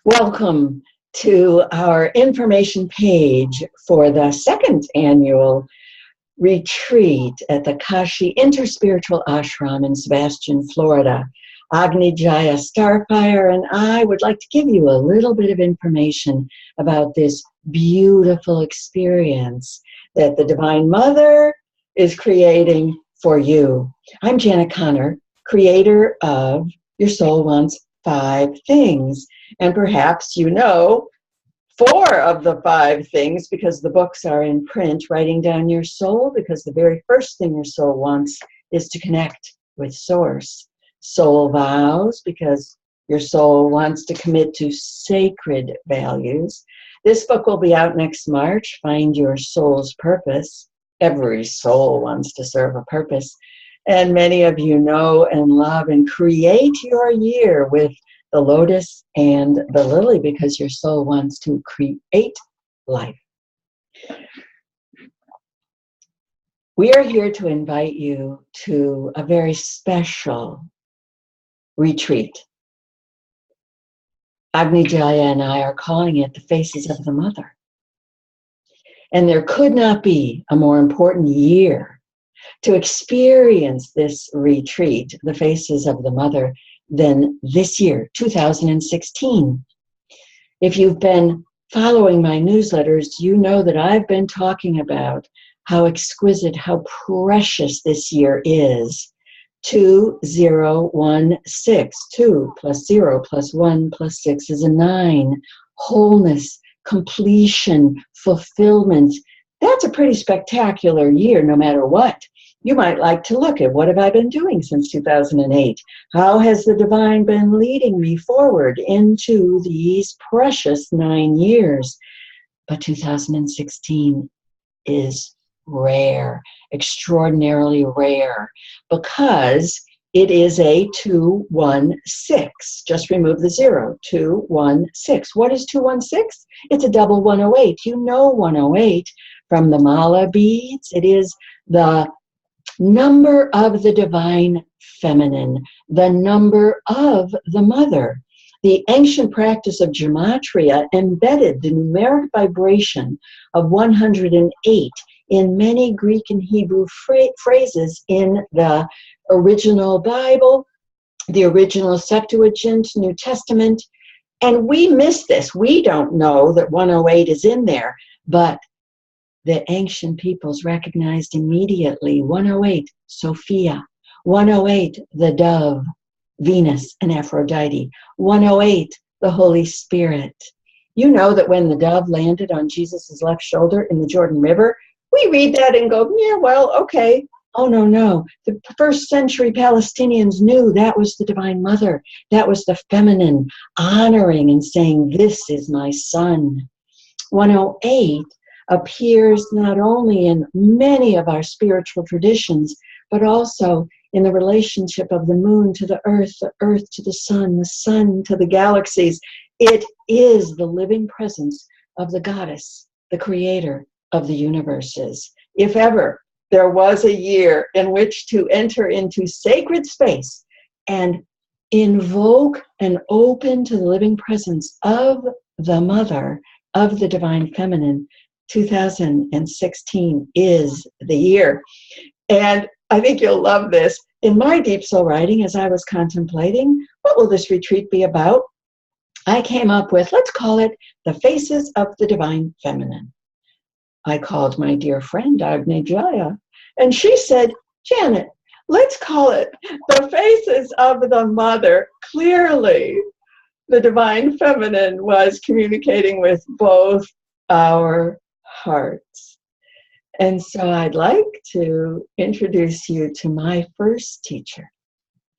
Welcome to our information page for the second annual retreat at the Kashi Interspiritual Ashram in Sebastian, Florida. Agni Jaya Starfire and I would like to give you a little bit of information about this beautiful experience that the Divine Mother is creating for you. I'm Janet Connor, creator of Your Soul Wants 5 Things. And perhaps you know 4 of the 5 things because the books are in print, Writing Down Your Soul, because the very first thing your soul wants is to connect with Source. Soul Vows, because your soul wants to commit to sacred values. This book will be out next March, Find Your Soul's Purpose. Every soul wants to serve a purpose. And many of you know and love and create your year with the lotus and the lily because your soul wants to create life. We are here to invite you to a very special retreat. Agni Jaya and I are calling it the Faces of the Mother. And there could not be a more important year to experience this retreat, the Faces of the Mother, than this year, 2016. If you've been following my newsletters, you know that I've been talking about how exquisite, how precious this year is. 2016. 2 plus 0 plus 1 plus 6 is a 9. Wholeness, completion, fulfillment. That's a pretty spectacular year, no matter what. You might like to look at what have I been doing since 2008? How has the divine been leading me forward into these precious 9 years? But 2016 is rare, extraordinarily rare, because it is a 216. Just remove the 0. 216. What is 216? It's a double 108. You know 108 from the mala beads. It is the number of the divine feminine, the number of the mother. The ancient practice of gematria embedded the numeric vibration of 108 in many Greek and Hebrew phrases in the original Bible, the original Septuagint, New Testament. And we miss this. We don't know that 108 is in there, but the ancient peoples recognized immediately 108, Sophia, 108, the dove, Venus and Aphrodite, 108, the Holy Spirit. You know that when the dove landed on Jesus' left shoulder in the Jordan River, we read that and go, yeah, well, okay. Oh, no. The first century Palestinians knew that was the Divine Mother. That was the feminine honoring and saying, this is my son. 108 appears not only in many of our spiritual traditions, but also in the relationship of the moon to the earth to the sun to the galaxies. It is the living presence of the goddess, the creator of the universes. If ever there was a year in which to enter into sacred space and invoke and open to the living presence of the mother, of the divine feminine, 2016 is the year. And I think you'll love this. In my deep soul writing, as I was contemplating, what will this retreat be about? I came up with, let's call it the Faces of the Divine Feminine. I called my dear friend, Agni Jaya, and she said, Janet, let's call it the Faces of the Mother. Clearly, the Divine Feminine was communicating with both our hearts. And so I'd like to introduce you to my first teacher,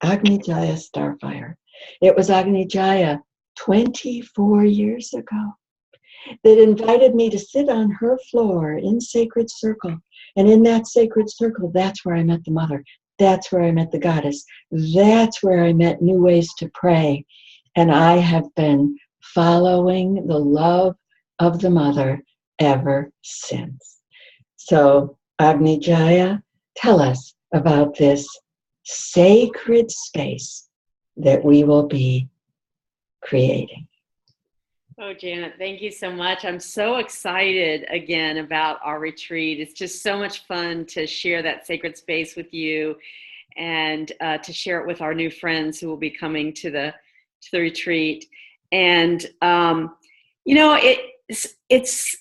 Agni Jaya Starfire. It was Agni Jaya 24 years ago that invited me to sit on her floor in sacred circle. And in that sacred circle, that's where I met the mother. That's where I met the goddess. That's where I met new ways to pray. And I have been following the love of the mother ever since. So, Agni Jaya, tell us about this sacred space that we will be creating. Oh, Janet, thank you so much. I'm so excited again about our retreat. It's just so much fun to share that sacred space with you and to share it with our new friends who will be coming to the retreat. And you know, it's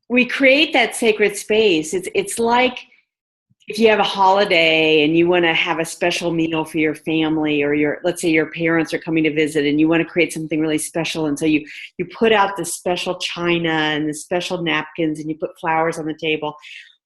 we create that sacred space. It's like if you have a holiday and you want to have a special meal for your family, or let's say your parents are coming to visit and you want to create something really special, and so you put out the special china and the special napkins and you put flowers on the table.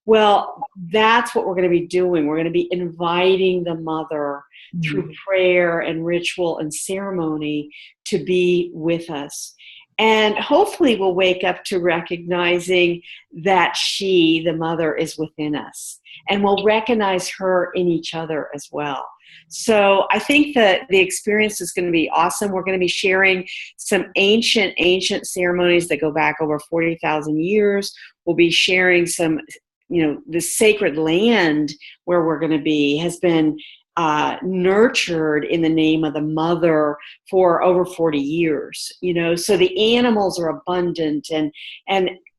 Well, that's what we're going to be doing. We're going to be inviting the mother through prayer and ritual and ceremony to be with us. And hopefully we'll wake up to recognizing that she, the mother, is within us. And we'll recognize her in each other as well. So I think that the experience is going to be awesome. We're going to be sharing some ancient ceremonies that go back over 40,000 years. We'll be sharing some, the sacred land where we're going to be has been nurtured in the name of the mother for over 40 years, so the animals are abundant, and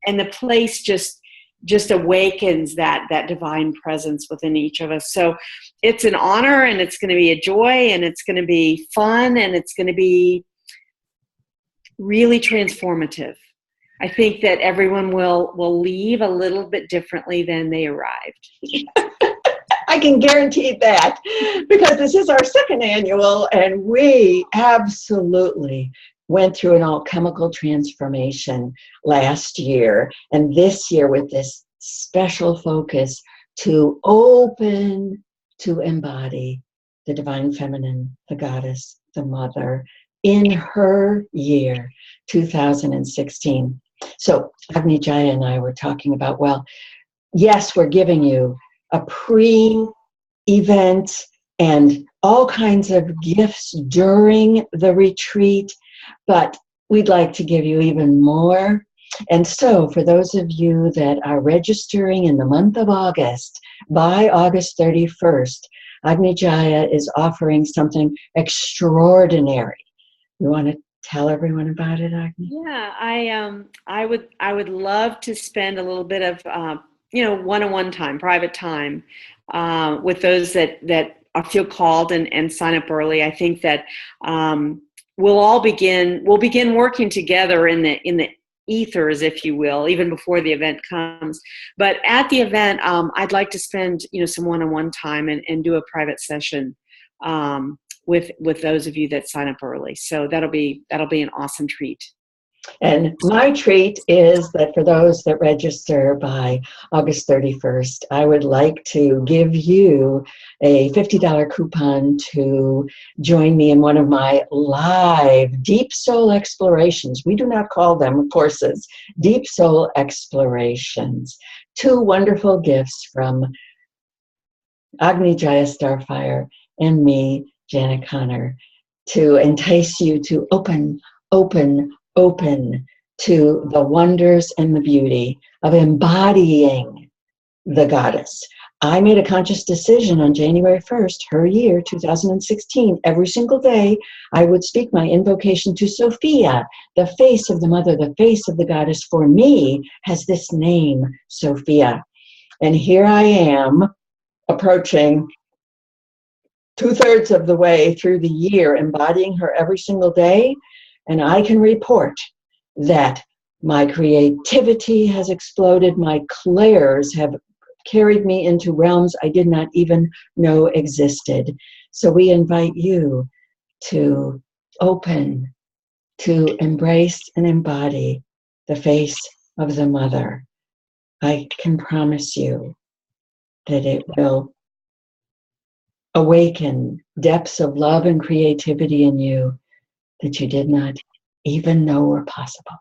the place just awakens that divine presence within each of us. So it's an honor, and it's going to be a joy, and it's going to be fun, and it's going to be really transformative. I think that everyone will leave a little bit differently than they arrived. I can guarantee that, because this is our second annual, and we absolutely went through an alchemical transformation last year, and this year with this special focus to open, to embody the divine feminine, the goddess, the mother, in her year, 2016. So Agni Jaya and I were talking about, well, yes, we're giving you a pre-event and all kinds of gifts during the retreat, but we'd like to give you even more. And so for those of you that are registering in the month of August, by August 31st, Agni Jaya is offering something extraordinary. You want to tell everyone about it, Agni? Yeah, I would love to spend a little bit of one-on-one time, private time, with those that feel called and sign up early. I think that we'll begin working together in the ethers, if you will, even before the event comes. But at the event, I'd like to spend some one-on-one time and do a private session with those of you that sign up early. So that'll be an awesome treat. And my treat is that for those that register by August 31st, I would like to give you a $50 coupon to join me in one of my live Deep Soul Explorations. We do not call them courses, Deep Soul Explorations. 2 wonderful gifts from Agni Jaya Starfire and me, Janet Connor, to entice you to open to the wonders and the beauty of embodying the goddess. I made a conscious decision on January 1st, her year, 2016. Every single day, I would speak my invocation to Sophia, the face of the mother, the face of the goddess. For me, has this name, Sophia. And here I am, approaching 2/3 of the way through the year, embodying her every single day. And I can report that my creativity has exploded. My clairs have carried me into realms I did not even know existed. So we invite you to open, to embrace and embody the face of the mother. I can promise you that it will awaken depths of love and creativity in you that you did not even know were possible.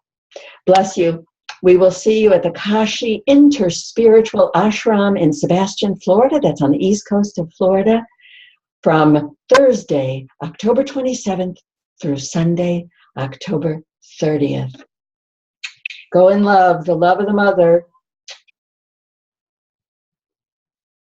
Bless you. We will see you at the Kashi Interspiritual Ashram in Sebastian, Florida. That's on the east coast of Florida, from Thursday, October 27th through Sunday, October 30th. Go in love, the love of the mother.